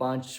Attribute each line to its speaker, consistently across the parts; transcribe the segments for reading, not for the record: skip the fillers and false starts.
Speaker 1: 5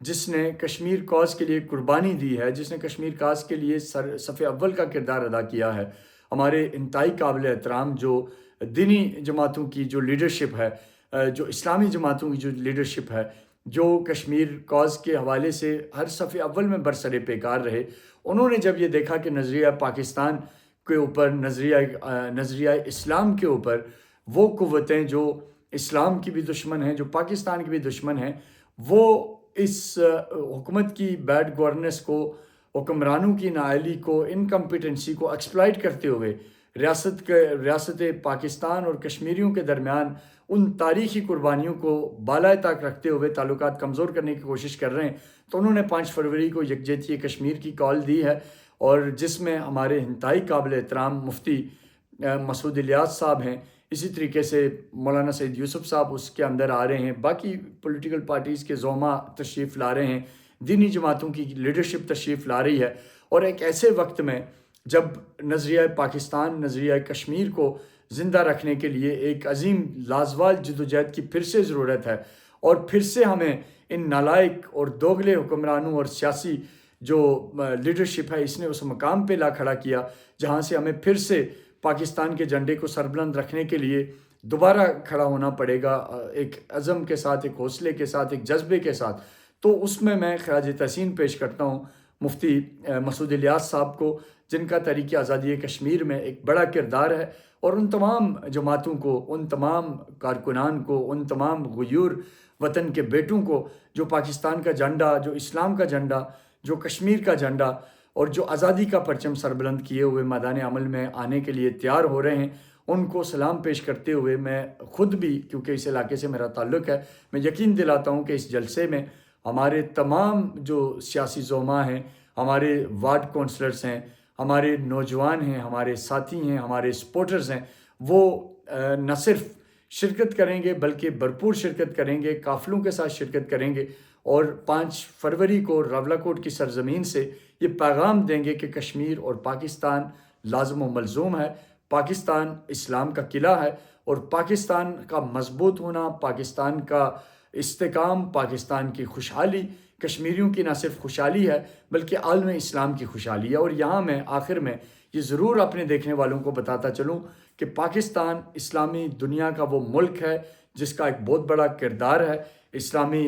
Speaker 1: جس نے کشمیر کاز کے لیے قربانی دی ہے، جس نے کشمیر کاز کے لیے صف اول کا کردار ادا کیا ہے، ہمارے انتہائی قابل احترام جو دینی جماعتوں کی جو لیڈرشپ ہے، جو اسلامی جماعتوں کی جو لیڈرشپ ہے، جو کشمیر کاز کے حوالے سے ہر صف اول میں برسر پیکار رہے، انہوں نے جب یہ دیکھا کہ نظریہ پاکستان کے اوپر، نظریہ اسلام کے اوپر وہ قوتیں جو اسلام کی بھی دشمن ہیں، جو پاکستان کی بھی دشمن ہیں، وہ اس حکومت کی بیڈ گورننس کو، حکمرانوں کی نااہلی کو، انکمپیٹنسی کو ایکسپلائٹ کرتے ہوئے ریاست پاکستان اور کشمیریوں کے درمیان ان تاریخی قربانیوں کو بالائے طاق رکھتے ہوئے تعلقات کمزور کرنے کی کوشش کر رہے ہیں، تو انہوں نے 5 فروری کو یکجہتی کشمیر کی کال دی ہے، اور جس میں ہمارے انتہائی قابل احترام مفتی مسعود الیاس صاحب ہیں، اسی طریقے سے مولانا سعید یوسف صاحب اس کے اندر آ رہے ہیں، باقی پولیٹیکل پارٹیز کے زعماء تشریف لا رہے ہیں، دینی جماعتوں کی لیڈرشپ تشریف لا رہی ہے، اور ایک ایسے وقت میں جب نظریہ پاکستان، نظریہ کشمیر کو زندہ رکھنے کے لیے ایک عظیم لازوال جدوجہد کی پھر سے ضرورت ہے، اور پھر سے ہمیں ان نالائق اور دوگلے حکمرانوں اور سیاسی جو لیڈرشپ ہے اس نے اس مقام پہ لا کھڑا کیا جہاں سے ہمیں پھر سے پاکستان کے جھنڈے کو سربلند رکھنے کے لیے دوبارہ کھڑا ہونا پڑے گا، ایک عزم کے ساتھ، ایک حوصلے کے ساتھ، ایک جذبے کے ساتھ۔ تو اس میں خراج تحسین پیش کرتا ہوں مفتی مسعود الیاس صاحب کو، جن کا تحریک آزادی کشمیر میں ایک بڑا کردار ہے، اور ان تمام جماعتوں کو، ان تمام کارکنان کو، ان تمام غیور وطن کے بیٹوں کو جو پاکستان کا جھنڈا، جو اسلام کا جھنڈا، جو کشمیر کا جھنڈا اور جو آزادی کا پرچم سربلند کیے ہوئے میدان عمل میں آنے کے لیے تیار ہو رہے ہیں، ان کو سلام پیش کرتے ہوئے میں خود بھی، کیونکہ اس علاقے سے میرا تعلق ہے، میں یقین دلاتا ہوں کہ اس جلسے میں ہمارے تمام جو سیاسی زعماء ہیں، ہمارے وارڈ کونسلرز ہیں، ہمارے نوجوان ہیں، ہمارے ساتھی ہیں، ہمارے سپورٹرز ہیں، وہ نہ صرف شرکت کریں گے بلکہ بھرپور شرکت کریں گے، قافلوں کے ساتھ شرکت کریں گے، اور 5 فروری کو راولاکوٹ کی سرزمین سے یہ پیغام دیں گے کہ کشمیر اور پاکستان لازم و ملزوم ہے، پاکستان اسلام کا قلعہ ہے، اور پاکستان کا مضبوط ہونا، پاکستان کا استحکام، پاکستان کی خوشحالی کشمیریوں کی نہ صرف خوشحالی ہے بلکہ عالم اسلام کی خوشحالی ہے۔ اور یہاں میں آخر میں یہ ضرور اپنے دیکھنے والوں کو بتاتا چلوں کہ پاکستان اسلامی دنیا کا وہ ملک ہے جس کا ایک بہت بڑا کردار ہے، اسلامی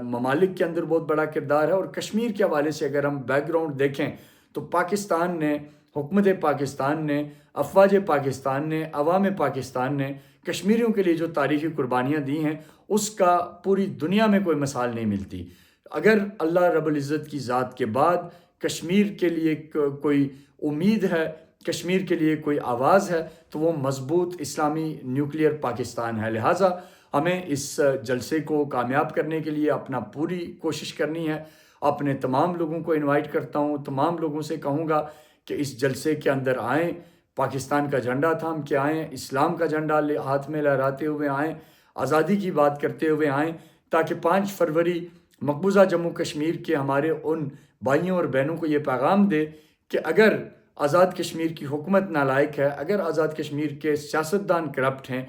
Speaker 1: ممالک کے اندر بہت بڑا کردار ہے، اور کشمیر کے حوالے سے اگر ہم بیک گراؤنڈ دیکھیں تو پاکستان نے، حکومت پاکستان نے، افواج پاکستان نے، عوام پاکستان نے کشمیریوں کے لیے جو تاریخی قربانیاں دی ہیں اس کا پوری دنیا میں کوئی مثال نہیں ملتی۔ اگر اللہ رب العزت کی ذات کے بعد کشمیر کے لیے کوئی امید ہے، کشمیر کے لیے کوئی آواز ہے، تو وہ مضبوط اسلامی نیوکلیئر پاکستان ہے۔ لہٰذا ہمیں اس جلسے کو کامیاب کرنے کے لیے اپنا پوری کوشش کرنی ہے۔ اپنے تمام لوگوں کو انوائٹ کرتا ہوں، تمام لوگوں سے کہوں گا کہ اس جلسے کے اندر آئیں، پاکستان کا جھنڈا تھام کے آئیں، اسلام کا جھنڈا ہاتھ میں لہراتے ہوئے آئیں، آزادی کی بات کرتے ہوئے آئیں، تاکہ 5 فروری مقبوضہ جموں کشمیر کے ہمارے ان بھائیوں اور بہنوں کو یہ پیغام دے کہ اگر آزاد کشمیر کی حکومت نالائق ہے، اگر آزاد کشمیر کے سیاستدان کرپٹ ہیں،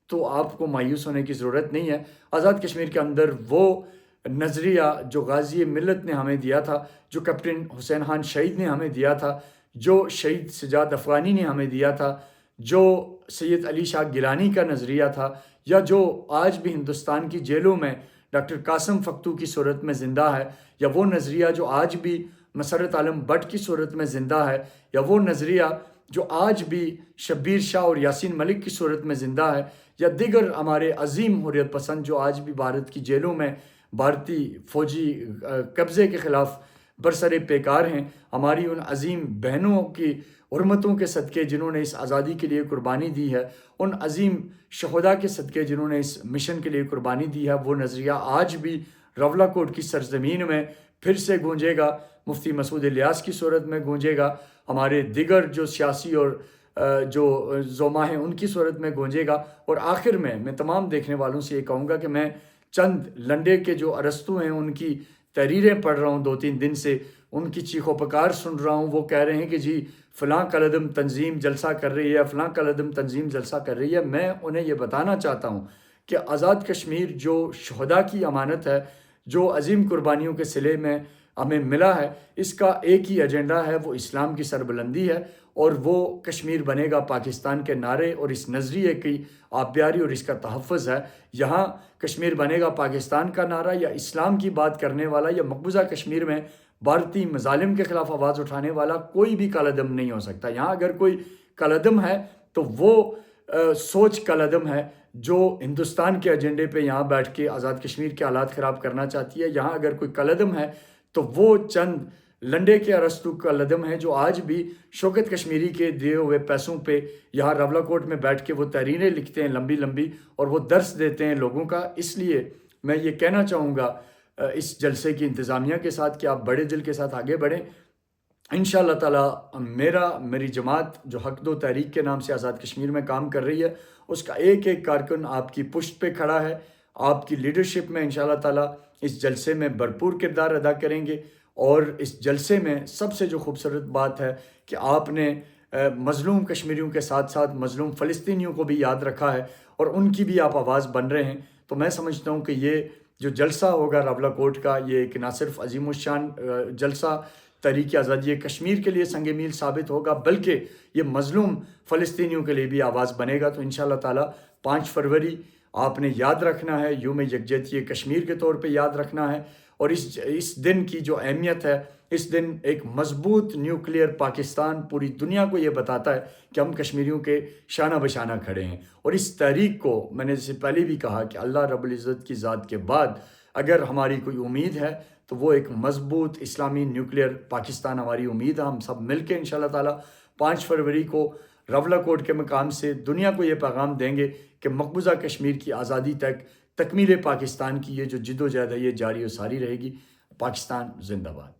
Speaker 1: تو آپ کو مایوس ہونے کی ضرورت نہیں ہے۔ آزاد کشمیر کے اندر وہ نظریہ جو غازی ملت نے ہمیں دیا تھا، جو کیپٹن حسین خان شہید نے ہمیں دیا تھا، جو شہید سجاد افغانی نے ہمیں دیا تھا، جو سید علی شاہ گیلانی کا نظریہ تھا، یا جو آج بھی ہندوستان کی جیلوں میں ڈاکٹر قاسم فختو کی صورت میں زندہ ہے، یا وہ نظریہ جو آج بھی مسرت عالم بٹ کی صورت میں زندہ ہے، یا وہ نظریہ جو آج بھی شبیر شاہ اور یاسین ملک کی صورت میں زندہ ہے، یا دیگر ہمارے عظیم حریت پسند جو آج بھی بھارت کی جیلوں میں بھارتی فوجی قبضے کے خلاف برسر پیکار ہیں، ہماری ان عظیم بہنوں کی حرمتوں کے صدقے جنہوں نے اس آزادی کے لیے قربانی دی ہے، ان عظیم شہداء کے صدقے جنہوں نے اس مشن کے لیے قربانی دی ہے، وہ نظریہ آج بھی راولاکوٹ کی سرزمین میں پھر سے گونجے گا، مفتی مسعود الیاس کی صورت میں گونجے گا، ہمارے دیگر جو سیاسی اور جو زعماء ہیں ان کی صورت میں گونجے گا۔ اور آخر میں تمام دیکھنے والوں سے یہ کہوں گا کہ میں چند لنڈے کے جو ارسطو ہیں ان کی تحریریں پڑھ رہا ہوں 2-3 دن سے، ان کی چیخ و پکار سن رہا ہوں، وہ کہہ رہے ہیں کہ جی فلاں کالعدم تنظیم جلسہ کر رہی ہے، فلاں کالعدم تنظیم جلسہ کر رہی ہے۔ میں انہیں یہ بتانا چاہتا ہوں کہ آزاد کشمیر جو شہداء کی امانت ہے، جو عظیم قربانیوں کے صلے میں ہمیں ملا ہے، اس کا ایک ہی ایجنڈا ہے، وہ اسلام کی سربلندی ہے، اور وہ کشمیر بنے گا پاکستان کے نعرے اور اس نظریے کی آبیاری اور اس کا تحفظ ہے۔ یہاں کشمیر بنے گا پاکستان کا نعرہ یا اسلام کی بات کرنے والا یا مقبوضہ کشمیر میں بھارتی مظالم کے خلاف آواز اٹھانے والا کوئی بھی کالعدم نہیں ہو سکتا۔ یہاں اگر کوئی کالعدم ہے تو وہ سوچ کالعدم ہے جو ہندوستان کے ایجنڈے پہ یہاں بیٹھ کے آزاد کشمیر کے حالات خراب کرنا چاہتی ہے۔ یہاں اگر کوئی کالعدم ہے تو وہ چند لنڈے کے ارسطو کالعدم ہے جو آج بھی شوکت کشمیری کے دیے ہوئے پیسوں پہ یہاں راولہ کوٹ میں بیٹھ کے وہ تحریریں لکھتے ہیں لمبی لمبی، اور وہ درس دیتے ہیں لوگوں کا۔ اس لیے میں یہ کہنا چاہوں گا اس جلسے کی انتظامیہ کے ساتھ کہ آپ بڑے دل کے ساتھ آگے بڑھیں۔ انشاءاللہ تعالی میری جماعت جو حق دو تحریک کے نام سے آزاد کشمیر میں کام کر رہی ہے، اس کا ایک ایک کارکن آپ کی پشت پہ کھڑا ہے۔ آپ کی لیڈرشپ میں انشاءاللہ تعالی اس جلسے میں بھرپور کردار ادا کریں گے، اور اس جلسے میں سب سے جو خوبصورت بات ہے کہ آپ نے مظلوم کشمیریوں کے ساتھ ساتھ مظلوم فلسطینیوں کو بھی یاد رکھا ہے، اور ان کی بھی آپ آواز بن رہے ہیں۔ تو میں سمجھتا ہوں کہ یہ جو جلسہ ہوگا راولہ کوٹ کا، یہ ایک نہ صرف عظیم الشان جلسہ تحریک آزادی کشمیر کے لیے سنگ میل ثابت ہوگا، بلکہ یہ مظلوم فلسطینیوں کے لیے بھی آواز بنے گا۔ تو انشاءاللہ تعالی 5 فروری آپ نے یاد رکھنا ہے، یوم یکجہتی کشمیر کے طور پہ یاد رکھنا ہے، اور اس دن کی جو اہمیت ہے، اس دن ایک مضبوط نیوکلیئر پاکستان پوری دنیا کو یہ بتاتا ہے کہ ہم کشمیریوں کے شانہ بشانہ کھڑے ہیں۔ اور اس تحریک کو میں نے جیسے پہلے بھی کہا کہ اللہ رب العزت کی ذات کے بعد اگر ہماری کوئی امید ہے تو وہ ایک مضبوط اسلامی نیوکلیئر پاکستان ہماری امید ہے۔ ہم سب مل کے انشاءاللہ تعالی 5 فروری کو راولہ کوٹ کے مقام سے دنیا کو یہ پیغام دیں گے کہ مقبوضہ کشمیر کی آزادی تک تکمیل پاکستان کی یہ جو جد و جہد ہے یہ جاری و ساری رہے گی۔ پاکستان زندہ باد۔